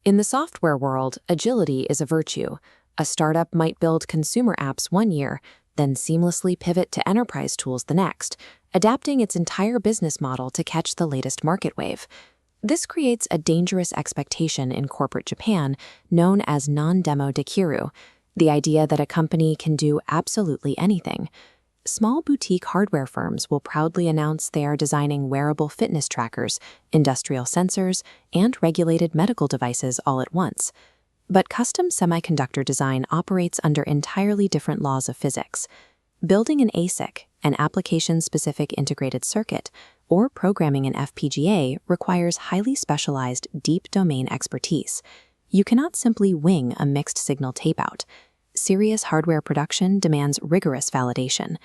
In the software world, agility is a virtue. A startup might build consumer apps one year, then seamlessly pivot to enterprise tools the next, adapting its entire business model to catch the latest market wave. This creates a dangerous expectation in corporate Japan known as non-demo dekiru, the idea that a company can do absolutely anything. Small boutique hardware firms will proudly announce they are designing wearable fitness trackers, industrial sensors, and regulated medical devices all at once. But custom semiconductor design operates under entirely different laws of physics. Building an ASIC, an application-specific integrated circuit, or programming an FPGA requires highly specialized, deep domain expertise. You cannot simply wing a mixed-signal tape-out. Serious hardware production demands rigorous validation.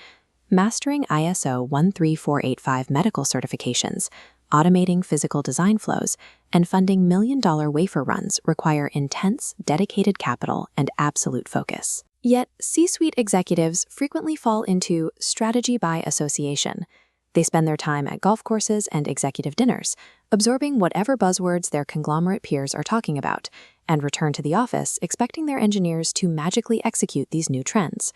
Mastering ISO 13485 medical certifications, automating physical design flows, and funding million-dollar wafer runs require intense, dedicated capital and absolute focus. Yet, C-suite executives frequently fall into strategy by association. They spend their time at golf courses and executive dinners, absorbing whatever buzzwords their conglomerate peers are talking about, and return to the office expecting their engineers to magically execute these new trends.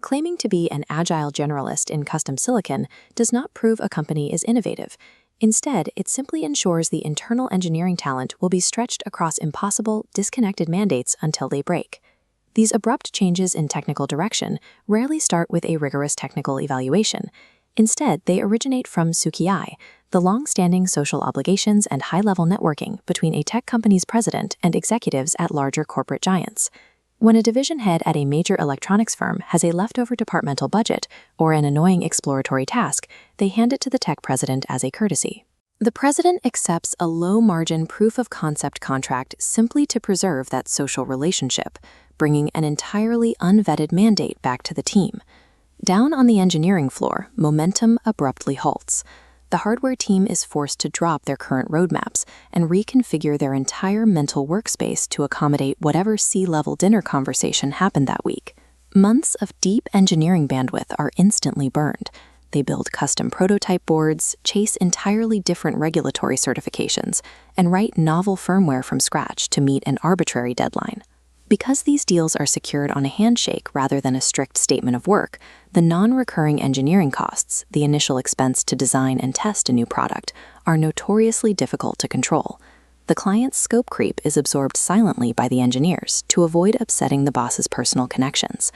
Claiming to be an agile generalist in custom silicon does not prove a company is innovative. Instead, it simply ensures the internal engineering talent will be stretched across impossible, disconnected mandates until they break. These abrupt changes in technical direction rarely start with a rigorous technical evaluation. Instead, they originate from tsukii, the long-standing social obligations and high-level networking between a tech company's president and executives at larger corporate giants. When a division head at a major electronics firm has a leftover departmental budget or an annoying exploratory task, they hand it to the tech president as a courtesy. The president accepts a low-margin proof-of-concept contract simply to preserve that social relationship, bringing an entirely unvetted mandate back to the team. Down on the engineering floor, momentum abruptly halts. The hardware team is forced to drop their current roadmaps and reconfigure their entire mental workspace to accommodate whatever C-level dinner conversation happened that week. Months of deep engineering bandwidth are instantly burned. They build custom prototype boards, chase entirely different regulatory certifications, and write novel firmware from scratch to meet an arbitrary deadline. Because these deals are secured on a handshake rather than a strict statement of work, the non-recurring engineering costs, the initial expense to design and test a new product, are notoriously difficult to control. The client's scope creep is absorbed silently by the engineers to avoid upsetting the boss's personal connections.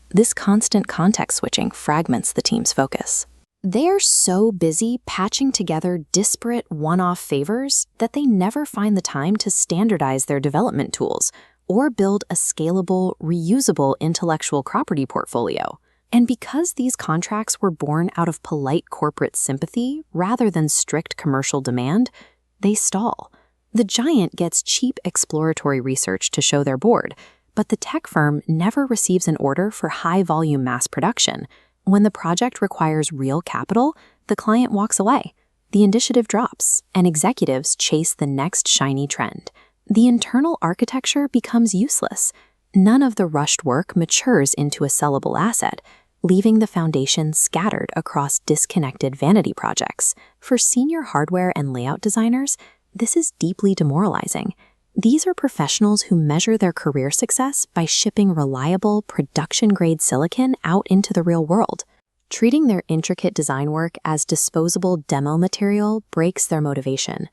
This constant context switching fragments the team's focus. They are so busy patching together disparate one-off favors that they never find the time to standardize their development tools or build a scalable, reusable intellectual property portfolio. And because these contracts were born out of polite corporate sympathy rather than strict commercial demand, they stall. The giant gets cheap exploratory research to show their board, but the tech firm never receives an order for high-volume mass production. When the project requires real capital, the client walks away. The initiative drops, and executives chase the next shiny trend. The internal architecture becomes useless. None of the rushed work matures into a sellable asset, leaving the foundation scattered across disconnected vanity projects. For senior hardware and layout designers, this is deeply demoralizing. These are professionals who measure their career success by shipping reliable, production-grade silicon out into the real world. Treating their intricate design work as disposable demo material breaks their motivation.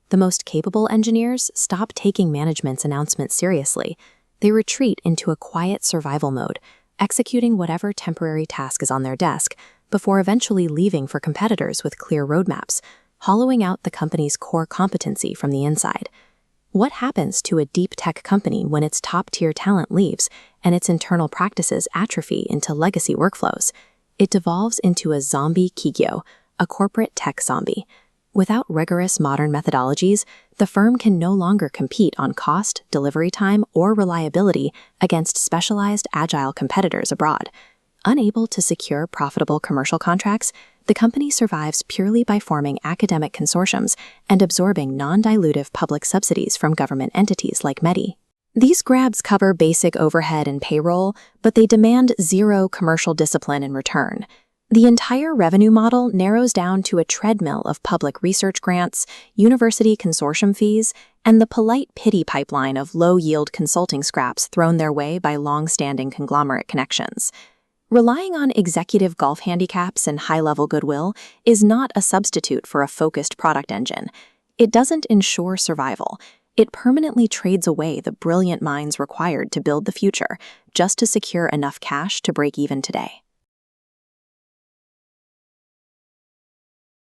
The most capable engineers stop taking management's announcements seriously. They retreat into a quiet survival mode, executing whatever temporary task is on their desk, before eventually leaving for competitors with clear roadmaps, hollowing out the company's core competency from the inside. What happens to a deep tech company when its top-tier talent leaves and its internal practices atrophy into legacy workflows? It devolves into a zombie kikyo, a corporate tech zombie. Without rigorous modern methodologies, the firm can no longer compete on cost, delivery time, or reliability against specialized agile competitors abroad. Unable to secure profitable commercial contracts, the company survives purely by forming academic consortiums and absorbing non-dilutive public subsidies from government entities like METI. These grabs cover basic overhead and payroll, but they demand zero commercial discipline in return. The entire revenue model narrows down to a treadmill of public research grants, university consortium fees, and the polite pity pipeline of low-yield consulting scraps thrown their way by long-standing conglomerate connections. Relying on executive golf handicaps and high-level goodwill is not a substitute for a focused product engine. It doesn't ensure survival. It permanently trades away the brilliant minds required to build the future, just to secure enough cash to break even today.